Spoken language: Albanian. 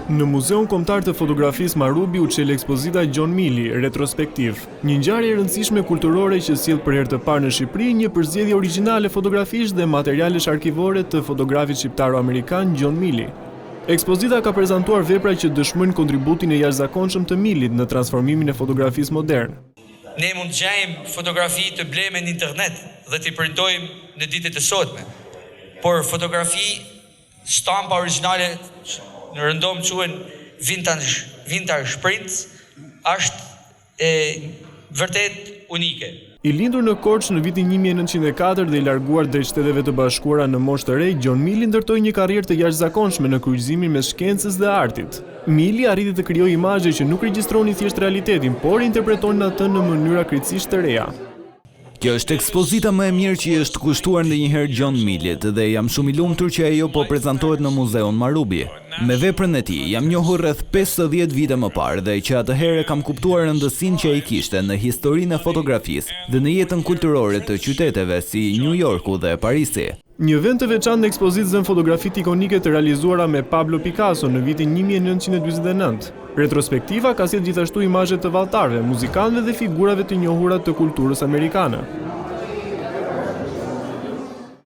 Në Muzeun Kombëtar të Fotografisë Marubi u çel ekspozita John Milley, retrospektiv. Një ngjarje e rëndësishme kulturore që sjell për herë të parë në Shqipëri një përzgjedhje origjinale fotografish dhe materialesh arkivore të fotografit shqiptaro-amerikan John Milley. Ekspozita ka prezantuar vepra që dëshmojnë kontributin e jashtëzakonshëm të Milleyt në transformimin e fotografisë moderne. Ne mund të gjejmë fotografi të bleme në internet dhe t'i printojmë në ditët e sotme. Por fotografi stampa origjinale në rëndom quhen vintage prints, është vërtet unike. I lindur në Korçë në vitin 1904 dhe i larguar drejt Shteteve të Bashkuara në moshë të re, John Milley ndërtoi një karrierë të jashtëzakonshme në kryqëzimin mes shkencës dhe artit. Milley arriti të krijojë imazhe që nuk regjistronin thjesht realitetin, por interpretonin atë në mënyra krejtësisht të reja. Kjo është ekspozita më e mirë që i është kushtuar ndonjëherë John Milleyt dhe jam shumë i lumtur që ajo po prezantohet në Muzeun Marubi. Me veprën e tij jam njohur rreth 50 vite më parë dhe që atëherë kam kuptuar rëndësinë që ai kishte në historinë e fotografisë dhe në jetën kulturore të qyteteve si New Yorku dhe Parisi. Një vend të veçantë në ekspozitën zën fotografitë ikonike të realizuara me Pablo Picasso në vitin 1949. Retrospektiva ka sjellë gjithashtu imazhe të vallëtarëve, muzikantëve dhe figurave të njohura të kulturës amerikane.